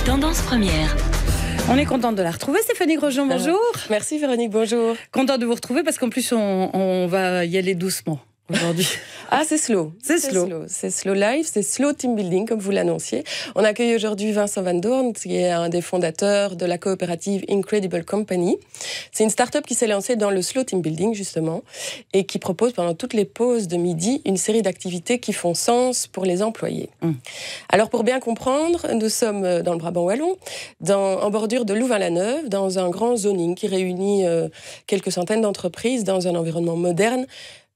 Tendance première. On est contente de la retrouver, Stéphanie Grosjean, bonjour. Merci Véronique, bonjour. Contente de vous retrouver parce qu'en plus on va y aller doucement aujourd'hui. Ah, c'est slow. C'est slow life, c'est slow team building, comme vous l'annonciez. On accueille aujourd'hui Vincent Van Doorn, qui est un des fondateurs de la coopérative Incredible Company. C'est une start-up qui s'est lancée dans le slow team building, justement, et qui propose pendant toutes les pauses de midi une série d'activités qui font sens pour les employés. Alors, pour bien comprendre, nous sommes dans le Brabant wallon, en bordure de Louvain-la-Neuve, dans un grand zoning qui réunit quelques centaines d'entreprises dans un environnement moderne,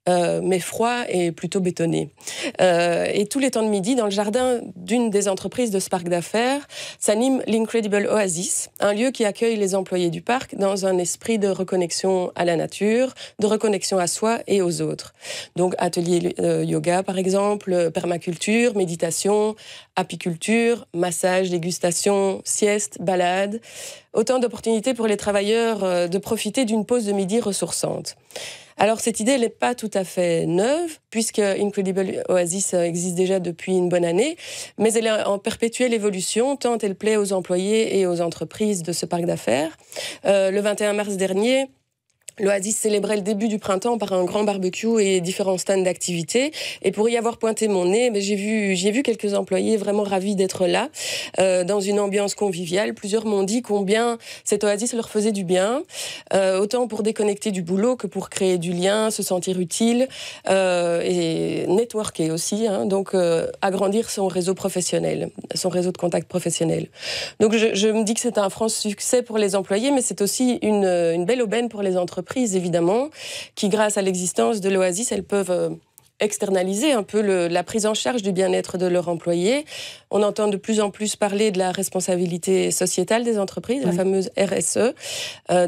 mais froid et plutôt bétonné. Et tous les temps de midi, dans le jardin d'une des entreprises de ce parc d'affaires, s'anime l'Incredible Oasis, un lieu qui accueille les employés du parc dans un esprit de reconnexion à la nature, de reconnexion à soi et aux autres. Donc atelier yoga par exemple, permaculture, méditation, apiculture, massage, dégustation, sieste, balade. Autant d'opportunités pour les travailleurs de profiter d'une pause de midi ressourçante. Alors cette idée, elle n'est pas tout à fait neuve, puisque Incredible Oasis existe déjà depuis une bonne année, mais elle est en perpétuelle évolution, tant elle plaît aux employés et aux entreprises de ce parc d'affaires. Le 21 mars dernier, l'Oasis célébrait le début du printemps par un grand barbecue et différents stands d'activités. Et pour y avoir pointé mon nez, j'ai vu quelques employés vraiment ravis d'être là, dans une ambiance conviviale. Plusieurs m'ont dit combien cette Oasis leur faisait du bien, autant pour déconnecter du boulot que pour créer du lien, se sentir utile et networker aussi. Donc agrandir son réseau professionnel, son réseau de contacts professionnels. Donc je me dis que c'est un franc succès pour les employés, mais c'est aussi une belle aubaine pour les entreprises, évidemment, qui, grâce à l'existence de l'Oasis, elles peuvent externaliser un peu la prise en charge du bien-être de leurs employés. On entend de plus en plus parler de la responsabilité sociétale des entreprises, la fameuse RSE.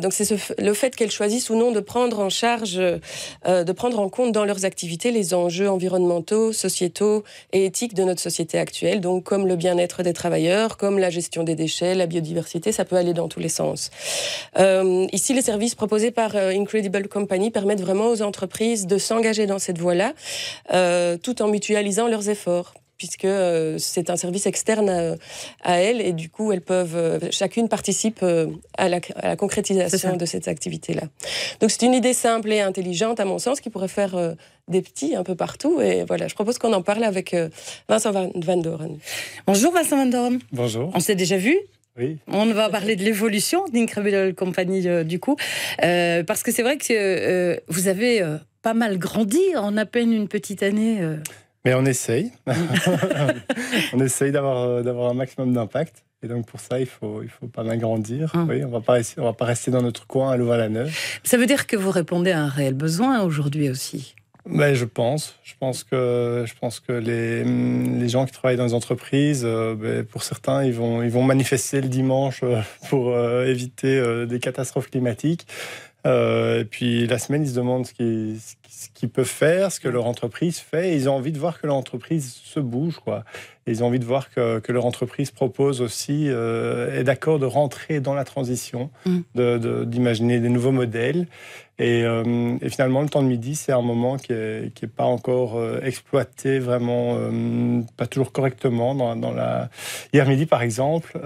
Donc c'est le fait qu'elles choisissent ou non de prendre en charge, de prendre en compte dans leurs activités les enjeux environnementaux, sociétaux et éthiques de notre société actuelle. Donc comme le bien-être des travailleurs, comme la gestion des déchets, la biodiversité, ça peut aller dans tous les sens. Ici, les services proposés par Incredible Company permettent vraiment aux entreprises de s'engager dans cette voie-là, tout en mutualisant leurs efforts, puisque c'est un service externe à elles, et du coup, elles peuvent, chacune participe à la concrétisation de cette activité-là. Donc c'est une idée simple et intelligente, à mon sens, qui pourrait faire des petits un peu partout. Et voilà, je propose qu'on en parle avec Vincent Van Doorn. Bonjour Vincent Van Doorn. Bonjour. On s'est déjà vu ? Oui. On va parler de l'évolution d'Incredible Company du coup, parce que c'est vrai que vous avez pas mal grandi en à peine une petite année. Mais on essaye. On essaye d'avoir un maximum d'impact. Et donc pour ça, il faut pas mal grandir. Oui, on va pas rester dans notre coin à Louvain-la-Neuve. Ça veut dire que vous répondez à un réel besoin aujourd'hui aussi. Ben, je pense que les gens qui travaillent dans les entreprises, pour certains, ils vont manifester le dimanche pour éviter des catastrophes climatiques. Et puis la semaine, ils se demandent ce qu'ils peuvent faire, ce que leur entreprise fait. Et ils ont envie de voir que leur entreprise se bouge, quoi. Et ils ont envie de voir que leur entreprise propose aussi, est d'accord de rentrer dans la transition, d'imaginer des nouveaux modèles. Et finalement, le temps de midi, c'est un moment qui est pas encore exploité vraiment, pas toujours correctement. Hier midi, par exemple,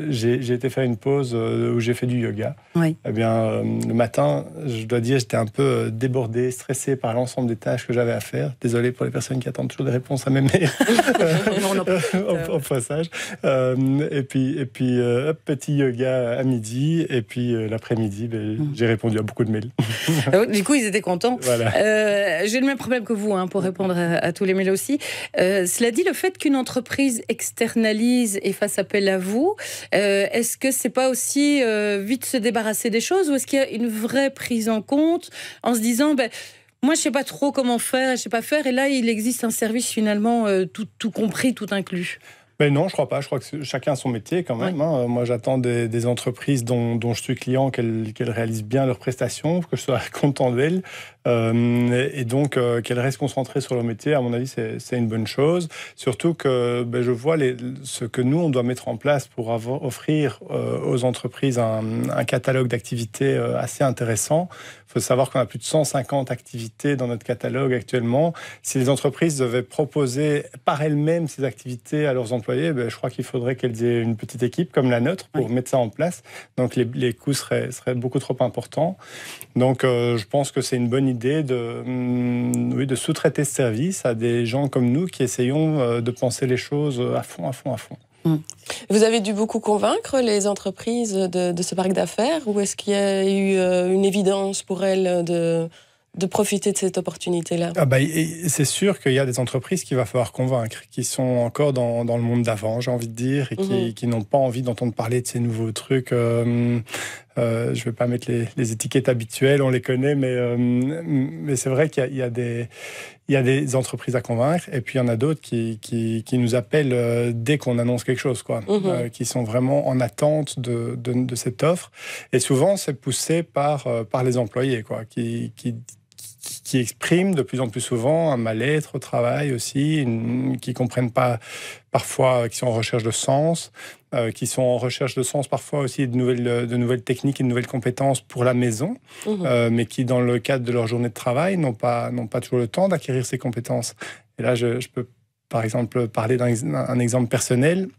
j'ai été faire une pause où j'ai fait du yoga. Oui. Eh bien, le matin, je dois dire, j'étais un peu débordé, stressé par l'ensemble des tâches que j'avais à faire. Désolé pour les personnes qui attendent toujours des réponses à mes mails. Au passage. Et puis petit yoga à midi. Et puis l'après-midi, j'ai répondu à beaucoup de mails. Du coup, ils étaient contents. Voilà. J'ai le même problème que vous pour répondre à tous les mails aussi. Cela dit, le fait qu'une entreprise externalise et fasse appel à vous, est-ce que c'est pas aussi vite se débarrasser des choses, ou est-ce qu'il y a une vraie prise en compte en se disant moi, je sais pas trop comment faire, je sais pas faire, et là, il existe un service finalement tout compris, tout inclus? Mais non, je crois pas. Je crois que chacun a son métier quand même. Oui. Moi, j'attends des entreprises dont je suis client qu'elles réalisent bien leurs prestations, que je sois content d'elles. Et donc, qu'elles restent concentrées sur leur métier, à mon avis, c'est une bonne chose. Surtout que je vois ce que nous, on doit mettre en place pour offrir aux entreprises un catalogue d'activités assez intéressant. Il faut savoir qu'on a plus de 150 activités dans notre catalogue actuellement. Si les entreprises devaient proposer par elles-mêmes ces activités à leurs employés, je crois qu'il faudrait qu'elles aient une petite équipe comme la nôtre pour mettre ça en place. Donc les coûts seraient beaucoup trop importants. Donc je pense que c'est une bonne idée de sous-traiter ce service à des gens comme nous qui essayons de penser les choses à fond. Vous avez dû beaucoup convaincre les entreprises de ce parc d'affaires, ou est-ce qu'il y a eu une évidence pour elles de profiter de cette opportunité-là? C'est sûr qu'il y a des entreprises qu'il va falloir convaincre, qui sont encore dans le monde d'avant, j'ai envie de dire, et qui n'ont pas envie d'entendre parler de ces nouveaux trucs. Je ne vais pas mettre les étiquettes habituelles, on les connaît, mais c'est vrai qu'il y a des entreprises à convaincre, et puis il y en a d'autres qui nous appellent dès qu'on annonce quelque chose, qui sont vraiment en attente de cette offre. Et souvent, c'est poussé par les employés, qui expriment de plus en plus souvent un mal-être au travail aussi, qui ne comprennent pas parfois, qui sont en recherche de sens, qui sont en recherche de sens parfois aussi de nouvelles techniques et de nouvelles compétences pour la maison, mais qui, dans le cadre de leur journée de travail, n'ont pas toujours le temps d'acquérir ces compétences. Et là, je peux, par exemple, parler d'un exemple personnel.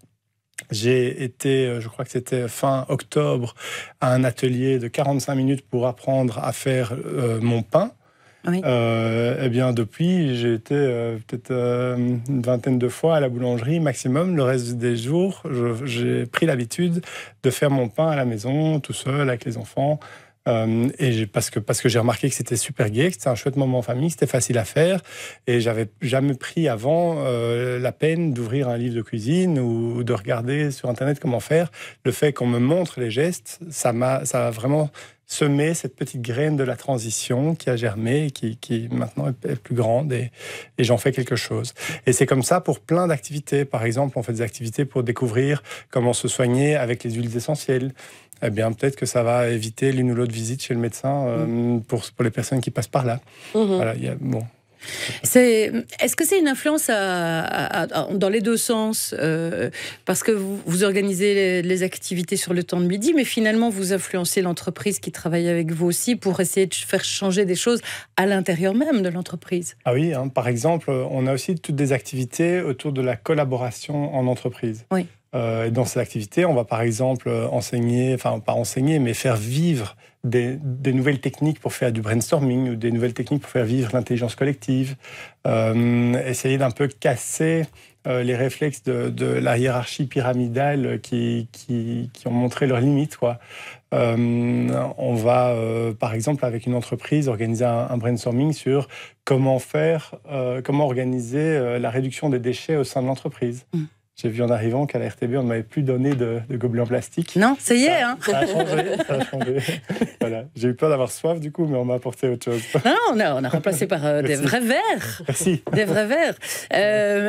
J'ai été, je crois que c'était fin octobre, à un atelier de 45 minutes pour apprendre à faire mon pain. Oui. Depuis, j'ai été peut-être une vingtaine de fois à la boulangerie maximum. Le reste des jours, j'ai pris l'habitude de faire mon pain à la maison, tout seul, avec les enfants. Parce que j'ai remarqué que c'était super gai, que c'était un chouette moment en famille, que c'était facile à faire. Et j'avais jamais pris avant la peine d'ouvrir un livre de cuisine ou de regarder sur Internet comment faire. Le fait qu'on me montre les gestes, ça a vraiment semé cette petite graine de la transition qui a germé et qui maintenant est plus grande, et j'en fais quelque chose. Et c'est comme ça pour plein d'activités. Par exemple, on fait des activités pour découvrir comment se soigner avec les huiles essentielles. Eh bien, peut-être que ça va éviter l'une ou l'autre visite chez le médecin pour les personnes qui passent par là. Voilà, Est-ce que c'est une influence dans les deux sens, parce que vous organisez les activités sur le temps de midi, mais finalement vous influencez l'entreprise qui travaille avec vous aussi pour essayer de faire changer des choses à l'intérieur même de l'entreprise? Ah oui, par exemple, on a aussi toutes des activités autour de la collaboration en entreprise. Oui. Et dans ces activités, on va par exemple faire vivre des nouvelles techniques pour faire du brainstorming, ou des nouvelles techniques pour faire vivre l'intelligence collective, essayer d'un peu casser les réflexes de la hiérarchie pyramidale qui ont montré leurs limites, on va, par exemple, avec une entreprise, organiser un brainstorming sur comment organiser la réduction des déchets au sein de l'entreprise. J'ai vu en arrivant qu'à la RTB, on ne m'avait plus donné de gobelets en plastique. Non, ça y est. Ça a changé. Voilà. J'ai eu peur d'avoir soif, du coup, mais on m'a apporté autre chose. Non, on a remplacé par des vrais verres. Merci. Des vrais verres.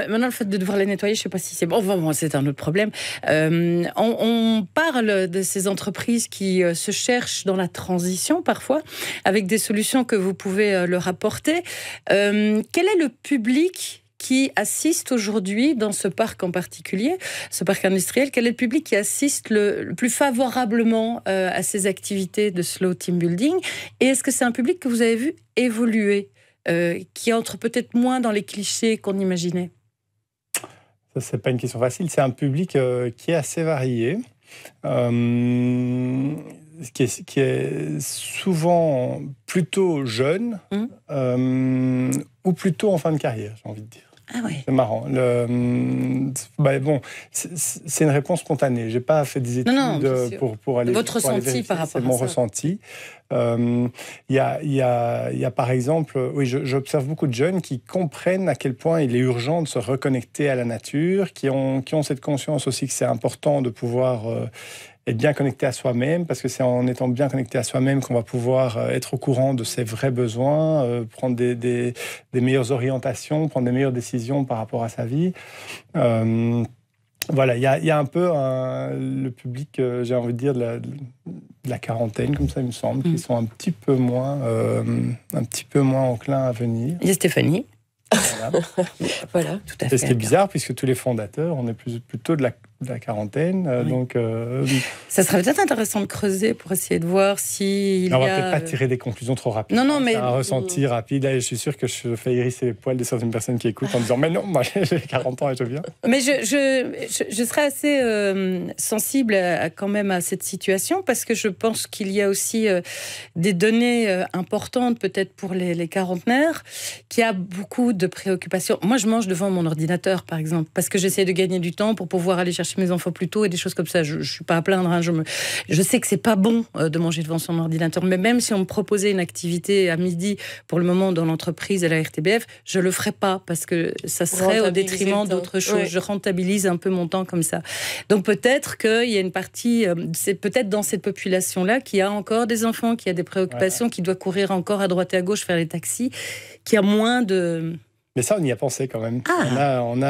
Maintenant, le fait de devoir les nettoyer, je ne sais pas si c'est bon. Bon, c'est un autre problème. On parle de ces entreprises qui se cherchent dans la transition, parfois, avec des solutions que vous pouvez leur apporter. Quel est le public qui assiste aujourd'hui dans ce parc en particulier, ce parc industriel? Quel est le public qui assiste le plus favorablement à ces activités de slow team building? Et est-ce que c'est un public que vous avez vu évoluer, qui entre peut-être moins dans les clichés qu'on imaginait? Ça, c'est pas une question facile. C'est un public qui est assez varié. Qui est souvent plutôt jeune ou plutôt en fin de carrière, j'ai envie de dire. Ah ouais. C'est marrant. C'est une réponse spontanée. J'ai pas fait des études pour aller. Votre ressenti par rapport à ça. C'est mon ressenti. Il y a par exemple, j'observe beaucoup de jeunes qui comprennent à quel point il est urgent de se reconnecter à la nature, qui ont cette conscience aussi que c'est important de pouvoir être bien connecté à soi-même, parce que c'est en étant bien connecté à soi-même qu'on va pouvoir être au courant de ses vrais besoins, prendre des meilleures orientations, prendre des meilleures décisions par rapport à sa vie. Voilà, il y a un peu le public, j'ai envie de dire, de la quarantaine, comme ça, il me semble, qui sont un petit peu moins enclins à venir. Il y a Stéphanie. Voilà. Tout à fait. Et ce qui est bizarre, puisque tous les fondateurs, on est plutôt de la quarantaine. Donc, ça serait peut-être intéressant de creuser pour essayer de voir si on va peut-être pas tirer des conclusions trop rapides. Non, mais... C'est un ressenti rapide. Et je suis sûr que je fais hérisser les poils de certaines personnes qui écoutent en disant « Mais non, moi j'ai 40 ans et je viens. » Mais je serais assez sensible quand même à cette situation, parce que je pense qu'il y a aussi des données importantes peut-être pour les quarantenaires, qui a beaucoup de préoccupations. Moi, je mange devant mon ordinateur, par exemple, parce que j'essaie de gagner du temps pour pouvoir aller chercher mes enfants plus tôt et des choses comme ça. Je suis pas à plaindre. Hein. Je sais que c'est pas bon de manger devant son ordinateur, mais même si on me proposait une activité à midi, pour le moment, dans l'entreprise à la RTBF, je le ferais pas, parce que ça serait au détriment d'autres choses. Oui. Je rentabilise un peu mon temps comme ça. Donc peut-être qu'il y a une partie, c'est peut-être dans cette population-là qui a encore des enfants, qui a des préoccupations, qui doit courir encore à droite et à gauche, faire les taxis, qui a moins de... Mais ça, on y a pensé quand même. On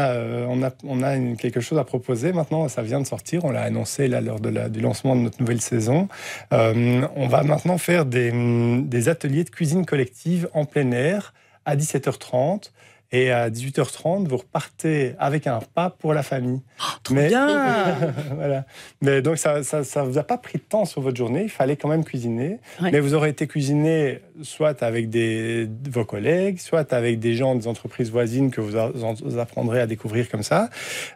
a quelque chose à proposer maintenant. Ça vient de sortir. On l'a annoncé là, lors du lancement de notre nouvelle saison. On va maintenant faire des ateliers de cuisine collective en plein air à 17h30. Et à 18h30, vous repartez avec un repas pour la famille. Oh, trop bien. Voilà. Mais donc, ça vous a pas pris de temps sur votre journée. Il fallait quand même cuisiner. Oui. Mais vous aurez été cuisiner soit avec vos collègues, soit avec des gens des entreprises voisines que vous apprendrez à découvrir comme ça.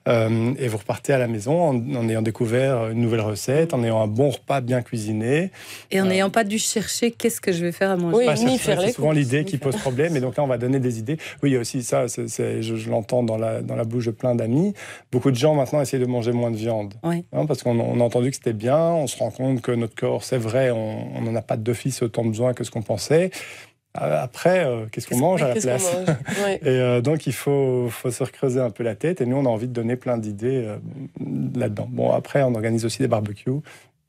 Et vous repartez à la maison en ayant découvert une nouvelle recette, en ayant un bon repas bien cuisiné. Et en n'ayant pas dû chercher qu'est-ce que je vais faire à manger. Oui, ni faire les c'est souvent l'idée qui pose problème. Et donc là, on va donner des idées. Oui, il y a aussi ça, je l'entends dans la bouche de plein d'amis. Beaucoup de gens maintenant essayent de manger moins de viande. Oui. Hein, parce qu'on a entendu que c'était bien, on se rend compte que notre corps, c'est vrai, on n'en a pas d'office autant besoin que ce qu'on pensait. Après, qu'est-ce qu'on mange à la place? Oui. Et donc, il faut se recreuser un peu la tête. Et nous, on a envie de donner plein d'idées là-dedans. Bon, après, on organise aussi des barbecues.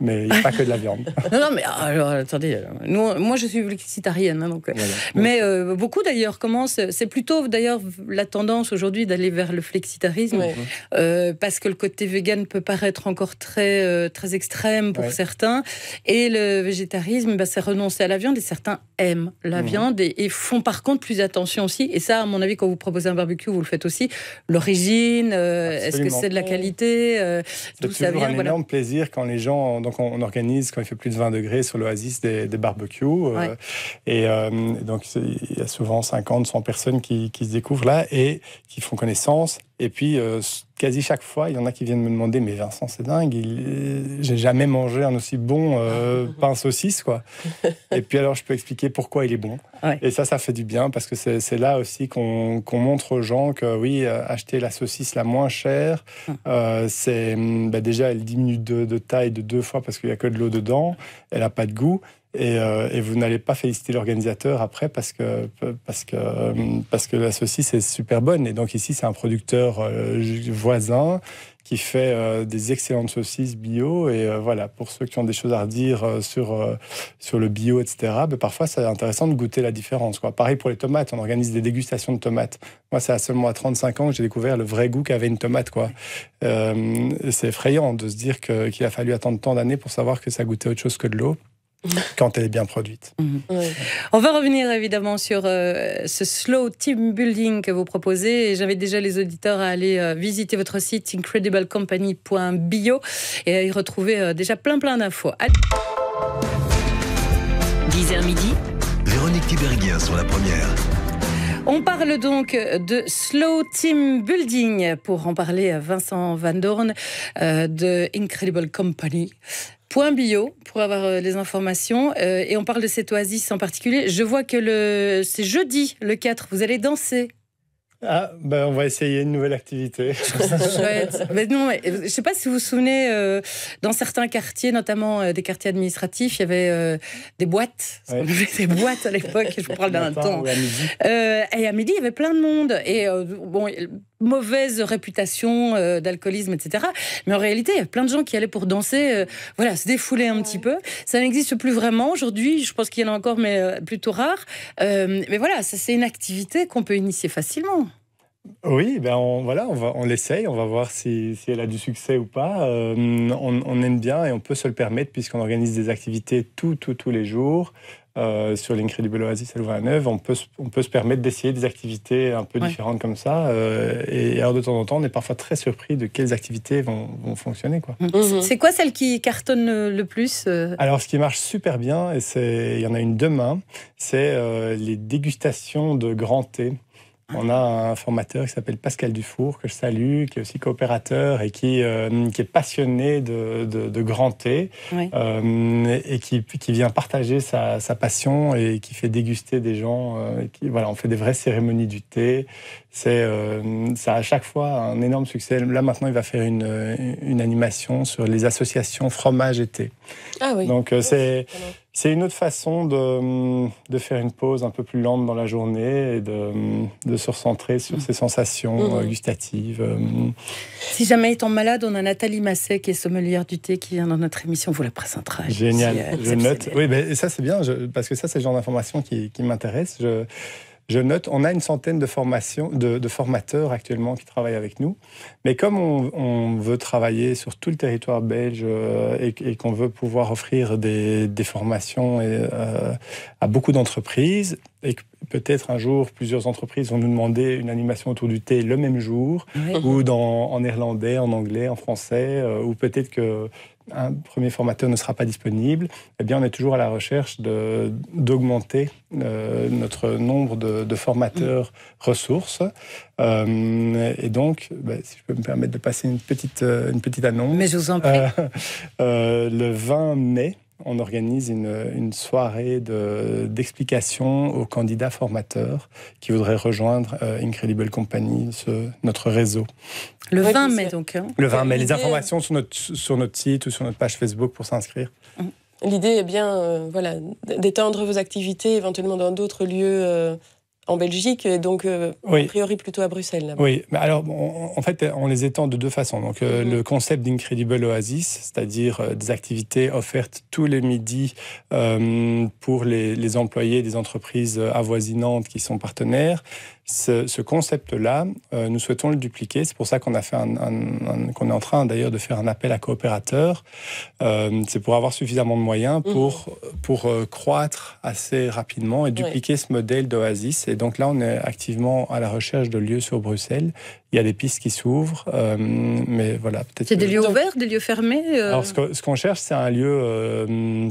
Mais il n'y a pas que de la viande. Non, mais alors, attendez. Moi, je suis flexitarienne. Hein, donc, voilà. Mais beaucoup, d'ailleurs, commencent... C'est plutôt, d'ailleurs, la tendance aujourd'hui d'aller vers le flexitarisme. Oui. Parce que le côté vegan peut paraître encore très, très extrême pour certains. Et le végétarisme, c'est renoncer à la viande. Et certains aiment la viande et font, par contre, plus attention aussi. Et ça, à mon avis, quand vous proposez un barbecue, vous le faites aussi. L'origine, est-ce que c'est de la qualité, d'où ça vient. C'est un énorme plaisir quand les gens... Donc on organise, quand il fait plus de 20 degrés sur l'Oasis, des barbecues. Et donc, il y a souvent 50, 100 personnes qui se découvrent là et qui font connaissance. Et puis, quasi chaque fois, il y en a qui viennent me demander « Mais Vincent, c'est dingue, j'ai jamais mangé un aussi bon pain saucisse, quoi. » Et puis alors, je peux expliquer pourquoi il est bon. Ouais. Et ça fait du bien, parce que c'est là aussi qu'on montre aux gens que, oui, acheter la saucisse la moins chère, c'est déjà, elle diminue de taille de 2 fois parce qu'il n'y a que de l'eau dedans, elle n'a pas de goût. Et vous n'allez pas féliciter l'organisateur après parce que la saucisse est super bonne. Et donc ici, c'est un producteur voisin qui fait des excellentes saucisses bio. Et voilà, pour ceux qui ont des choses à redire sur le bio, etc., parfois, c'est intéressant de goûter la différence, quoi. Pareil pour les tomates, on organise des dégustations de tomates. Moi, c'est seulement à 35 ans que j'ai découvert le vrai goût qu'avait une tomate, quoi. C'est effrayant de se dire qu'il a fallu attendre tant d'années pour savoir que ça goûtait autre chose que de l'eau. Quand elle est bien produite. Oui. On va revenir évidemment sur ce slow team building que vous proposez. Et j'invite déjà les auditeurs à aller visiter votre site incrediblecompany.bio et à y retrouver déjà plein d'infos. 10h midi. Véronique Tiberghien sur la première. On parle donc de slow team building. Pour en parler à Vincent Van Doorn de Incredible Company. .bio pour avoir les informations et on parle de cette oasis en particulier. Je vois que c'est jeudi le 4, vous allez danser. On va essayer une nouvelle activité. Chouette. Mais non, je ne sais pas si vous vous souvenez, dans certains quartiers, notamment des quartiers administratifs, il y avait des boîtes. Ouais. On avait des boîtes à l'époque, je vous parle d'un temps. Et à midi, il y avait plein de monde. Et mauvaise réputation d'alcoolisme, etc. Mais en réalité, il y a plein de gens qui allaient pour danser, se défouler un petit peu. Ça n'existe plus vraiment aujourd'hui. Je pense qu'il y en a encore, mais plutôt rare. Mais voilà, ça, c'est une activité qu'on peut initier facilement. Oui, ben on l'essaye, on va voir si elle a du succès ou pas. On aime bien et on peut se le permettre puisqu'on organise des activités tous les jours. Sur l'Incredible Oasis à Louvain-la-Neuve, on peut se permettre d'essayer des activités un peu différentes comme ça. Et alors de temps en temps, on est parfois très surpris de quelles activités vont fonctionner, quoi. C'est quoi celle qui cartonne le plus Alors, ce qui marche super bien, et il y en a une demain, c'est les dégustations de grand thé. On a un formateur qui s'appelle Pascal Dufour, que je salue, qui est aussi coopérateur et qui est passionné de grand thé, et qui vient partager sa passion et qui fait déguster des gens. On fait des vraies cérémonies du thé. Ça a à chaque fois un énorme succès. Là, maintenant, il va faire une animation sur les associations fromage et thé. Ah oui. Donc, c'est une autre façon de faire une pause un peu plus lente dans la journée et de se recentrer sur ses sensations gustatives. Si jamais il tombe malade, on a Nathalie Masset, qui est sommelière du thé, qui vient dans notre émission. On vous la présentera. Génial, je note. Oui, et ça c'est bien, parce que ça c'est le genre d'information qui m'intéresse. Je note, on a une centaine de formateurs actuellement qui travaillent avec nous. Mais comme on veut travailler sur tout le territoire belge et qu'on veut pouvoir offrir des formations à beaucoup d'entreprises, et que peut-être un jour, plusieurs entreprises vont nous demander une animation autour du thé le même jour, ou en néerlandais, en anglais, en français, ou peut-être qu'un premier formateur ne sera pas disponible, eh bien on est toujours à la recherche d'augmenter notre nombre de formateurs ressources. Et donc, si je peux me permettre de passer une petite annonce. Mais je vous en prie. Le 20 mai, on organise une soirée d'explication aux candidats formateurs qui voudraient rejoindre Incredible Company, notre réseau. Le 20 mai, donc. Le 20 mai. Les informations sur notre site ou sur notre page Facebook pour s'inscrire. L'idée est bien d'étendre vos activités éventuellement dans d'autres lieux en Belgique, et donc a priori plutôt à Bruxelles. Là-bas. Oui, mais alors en fait, on les étend de deux façons. Donc le concept d'Incredible Oasis, c'est-à-dire des activités offertes tous les midis pour les employés des entreprises avoisinantes qui sont partenaires. Ce concept-là, nous souhaitons le dupliquer. C'est pour ça qu'on a fait qu'on est en train d'ailleurs de faire un appel à coopérateurs. C'est pour avoir suffisamment de moyens pour croître assez rapidement et dupliquer ce modèle d'Oasis. Et donc là, on est activement à la recherche de lieux sur Bruxelles. Il y a des pistes qui s'ouvrent, mais voilà, peut-être. C'est des lieux ouverts, des lieux fermés Alors, ce qu'on cherche, c'est un lieu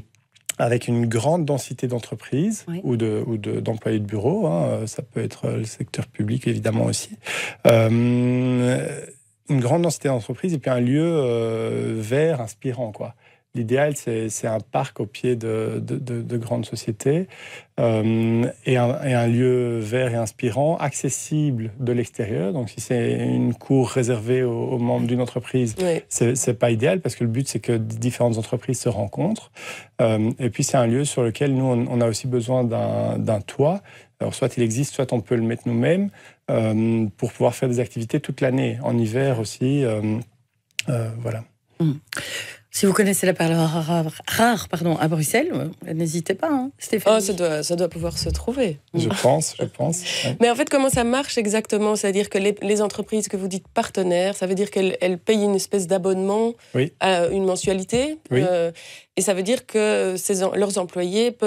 avec une grande densité d'entreprises ou d'employés de bureau. Ça peut être le secteur public, évidemment, aussi. Une grande densité d'entreprises et puis un lieu vert, inspirant, quoi. L'idéal, c'est un parc au pied de grandes sociétés et un lieu vert et inspirant, accessible de l'extérieur. Donc, si c'est une cour réservée aux membres d'une entreprise, c'est pas idéal parce que le but, c'est que différentes entreprises se rencontrent. Et puis, c'est un lieu sur lequel nous, on a aussi besoin d'un toit. Alors, soit il existe, soit on peut le mettre nous-mêmes pour pouvoir faire des activités toute l'année, en hiver aussi. Voilà. Si vous connaissez la perle rare à Bruxelles, n'hésitez pas, Stéphanie. Ça doit pouvoir se trouver. Je pense. Ouais. Mais en fait, comment ça marche exactement ? C'est-à-dire que les entreprises que vous dites partenaires, ça veut dire qu'elles payent une espèce d'abonnement à une mensualité. Et ça veut dire que leurs employés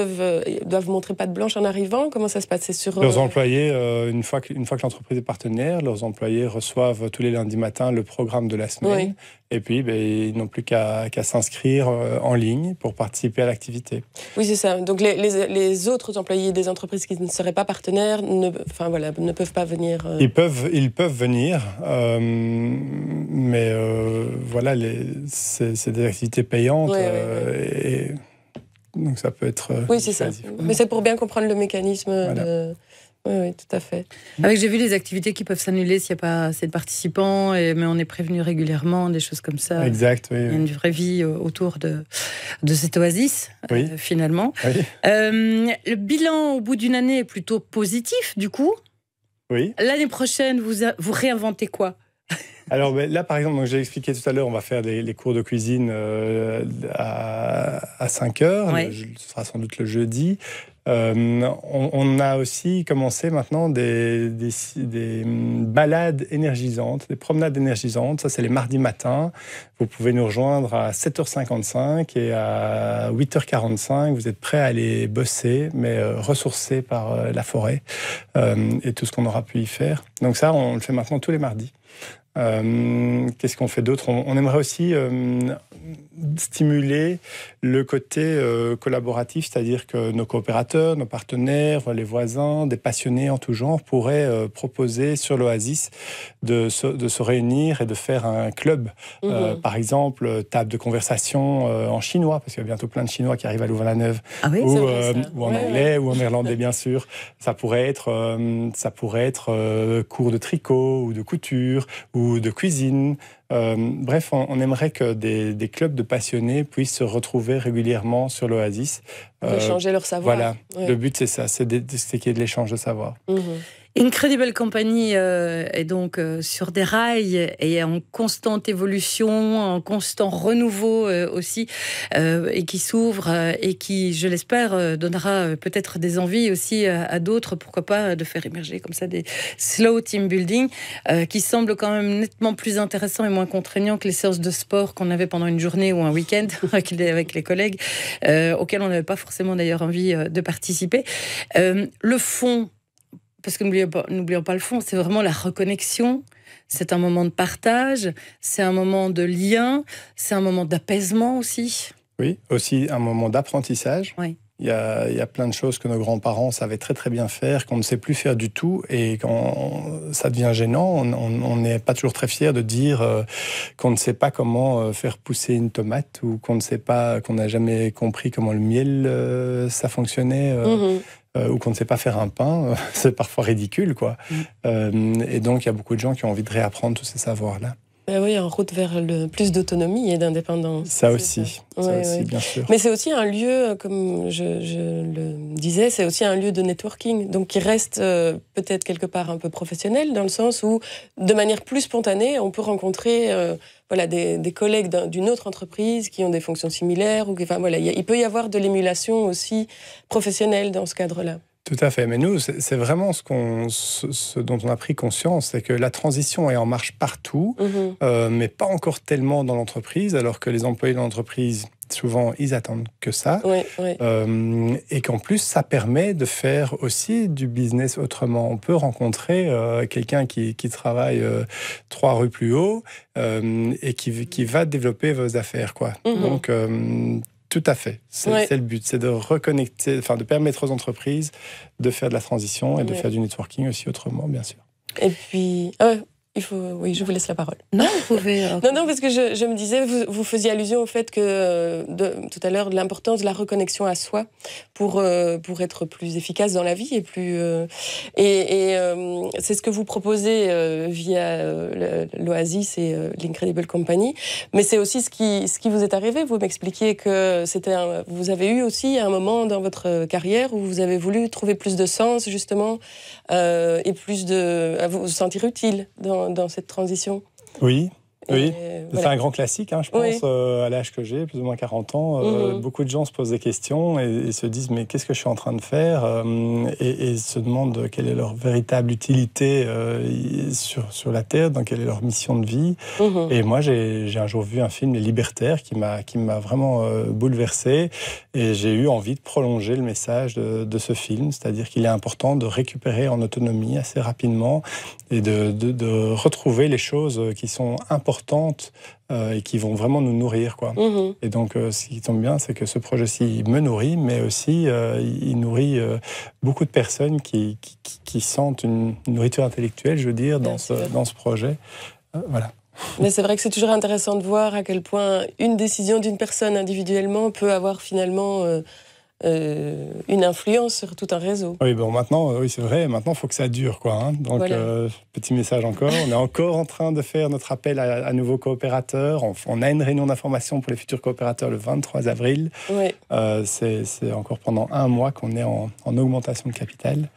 doivent montrer patte blanche en arrivant. Comment ça se passe ? Leurs employés, une fois que l'entreprise est partenaire, leurs employés reçoivent tous les lundis matins le programme de la semaine. Et puis, ils n'ont plus qu'à s'inscrire en ligne pour participer à l'activité. Oui, c'est ça. Donc, les autres employés des entreprises qui ne seraient pas partenaires ne peuvent pas venir. Ils peuvent venir, mais c'est des activités payantes. Et donc, ça peut être... Oui, c'est ça. Mais c'est pour bien comprendre le mécanisme de... Oui, tout à fait. J'ai vu des activités qui peuvent s'annuler s'il n'y a pas assez de participants, mais on est prévenu régulièrement, des choses comme ça. Exact, oui. Il y a une vraie vie autour de cette oasis, finalement. Oui. Le bilan au bout d'une année est plutôt positif, du coup. Oui. L'année prochaine, vous réinventez quoi ? Alors là, par exemple, j'ai expliqué tout à l'heure, on va faire les cours de cuisine à 5h. Ce sera sans doute le jeudi. On a aussi commencé maintenant des balades énergisantes, des promenades énergisantes. Ça, c'est les mardis matins. Vous pouvez nous rejoindre à 7h55 et à 8h45. Vous êtes prêts à aller bosser, mais ressourcés par la forêt et tout ce qu'on aura pu y faire. Donc ça, on le fait maintenant tous les mardis. Qu'est-ce qu'on fait d'autre ? On aimerait aussi stimuler le côté collaboratif, c'est-à-dire que nos coopérateurs, nos partenaires, les voisins, des passionnés en tout genre pourraient proposer sur l'Oasis de se réunir et de faire un club. Par exemple, table de conversation en chinois, parce qu'il y a bientôt plein de Chinois qui arrivent à Louvain-la-Neuve, ou en anglais, ou en néerlandais, bien sûr. Ça pourrait être cours de tricot ou de couture ou de cuisine. Bref, on aimerait que des clubs de passionnés puissent se retrouver régulièrement sur l'Oasis. Échanger leur savoir. Voilà, le but c'est ça, c'est qu'il y ait de l'échange de savoir. Incredible Company est donc sur des rails et en constante évolution, en constant renouveau aussi, et qui s'ouvre et qui, je l'espère, donnera peut-être des envies aussi à d'autres, pourquoi pas, de faire émerger comme ça des slow team building qui semblent quand même nettement plus intéressants et moins contraignants que les séances de sport qu'on avait pendant une journée ou un week-end avec les collègues, auxquels on n'avait pas forcément d'ailleurs envie de participer. Le fond, parce que n'oublions pas le fond, c'est vraiment la reconnexion, c'est un moment de partage, c'est un moment de lien, c'est un moment d'apaisement aussi. Oui, aussi un moment d'apprentissage. Oui. Il y a plein de choses que nos grands-parents savaient très très bien faire, qu'on ne sait plus faire du tout, et quand ça devient gênant, on n'est pas toujours très fier de dire qu'on ne sait pas comment faire pousser une tomate, ou qu'on n'a jamais compris comment le miel ça fonctionnait. Ou qu'on ne sait pas faire un pain, c'est parfois ridicule, quoi. Et donc, il y a beaucoup de gens qui ont envie de réapprendre tous ces savoirs-là. Oui, en route vers plus d'autonomie et d'indépendance. Ça aussi, bien sûr. Mais c'est aussi un lieu, comme je le disais, c'est aussi un lieu de networking, donc qui reste peut-être quelque part un peu professionnel, dans le sens où, de manière plus spontanée, on peut rencontrer des collègues d'une autre entreprise qui ont des fonctions similaires. Il peut y avoir de l'émulation aussi professionnelle dans ce cadre-là. Tout à fait, mais nous, c'est vraiment ce dont on a pris conscience, c'est que la transition est en marche partout, mais pas encore tellement dans l'entreprise, alors que les employés de l'entreprise, souvent, ils attendent que ça. Et qu'en plus, ça permet de faire aussi du business autrement. On peut rencontrer quelqu'un qui travaille 3 rues plus haut et qui va développer vos affaires, quoi. Donc, tout à fait. C'est le but, c'est de reconnecter, de permettre aux entreprises de faire de la transition et de faire du networking aussi autrement, bien sûr. Et puis, je vous laisse la parole. Non, vous pouvez. Non, parce que je me disais, vous faisiez allusion au fait que, tout à l'heure, de l'importance de la reconnexion à soi pour être plus efficace dans la vie et plus. C'est ce que vous proposez via l'Oasis et l'Incredible Company. Mais c'est aussi ce qui vous est arrivé. Vous m'expliquiez que vous avez eu aussi un moment dans votre carrière où vous avez voulu trouver plus de sens, justement, et plus à vous sentir utile dans cette transition. Oui. C'est un grand classique, je pense, à l'âge que j'ai, plus ou moins 40 ans. Beaucoup de gens se posent des questions et se disent « mais qu'est-ce que je suis en train de faire ?» et se demandent quelle est leur véritable utilité sur la Terre, dans quelle est leur mission de vie. Et moi, j'ai un jour vu un film, Les Libertaires, qui m'a vraiment bouleversé, et j'ai eu envie de prolonger le message de ce film, c'est-à-dire qu'il est important de récupérer en autonomie assez rapidement et de retrouver les choses qui sont importantes et qui vont vraiment nous nourrir, quoi. Et donc, ce qui tombe bien, c'est que ce projet-ci me nourrit, mais aussi il nourrit beaucoup de personnes qui sentent une nourriture intellectuelle, je veux dire, dans ce projet. Voilà. Mais c'est vrai que c'est toujours intéressant de voir à quel point une décision d'une personne individuellement peut avoir finalement une influence sur tout un réseau. Oui, maintenant, c'est vrai, maintenant il faut que ça dure, quoi. Donc, petit message encore, on est encore en train de faire notre appel à nouveaux coopérateurs. On a une réunion d'information pour les futurs coopérateurs le 23 avril. C'est encore pendant 1 mois qu'on est en augmentation de capital.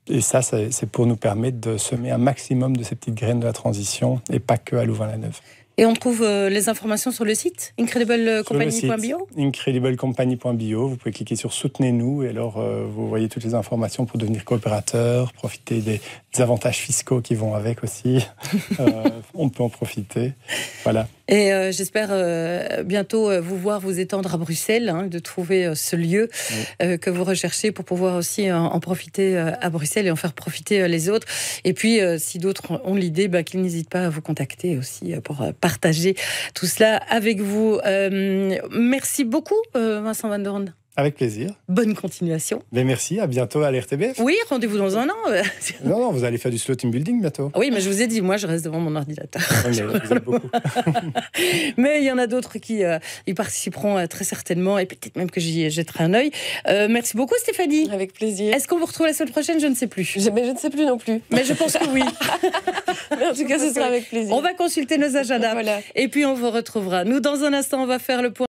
Et ça, c'est pour nous permettre de semer un maximum de ces petites graines de la transition, et pas que à Louvain-la-Neuve. Et on trouve les informations sur le site incrediblecompany.bio. Incrediblecompany.bio, vous pouvez cliquer sur Soutenez-nous et alors vous voyez toutes les informations pour devenir coopérateur, profiter des avantages fiscaux qui vont avec aussi. On peut en profiter. Voilà. Et j'espère bientôt vous voir vous étendre à Bruxelles, de trouver ce lieu que vous recherchez pour pouvoir aussi en profiter à Bruxelles et en faire profiter les autres. Et puis, si d'autres ont l'idée, qu'ils n'hésitent pas à vous contacter aussi pour partager tout cela avec vous. Merci beaucoup, Vincent Van Doorn. Avec plaisir. Bonne continuation. Mais merci, à bientôt à l'RTBF. Oui, rendez-vous dans un an. Non, vous allez faire du slow team building bientôt. Oui, mais je vous ai dit, moi je reste devant mon ordinateur. Oui, mais vous êtes beaucoup. Mais il y en a d'autres qui y participeront très certainement et peut-être même que j'y jetterai un œil. Merci beaucoup Stéphanie. Avec plaisir. Est-ce qu'on vous retrouve la semaine prochaine? Je ne sais plus. Mais je ne sais plus non plus. Mais je pense que oui. Mais en tout cas, ce sera avec plaisir. On va consulter nos agendas. Voilà. Et puis on vous retrouvera. Nous, dans un instant, on va faire le point.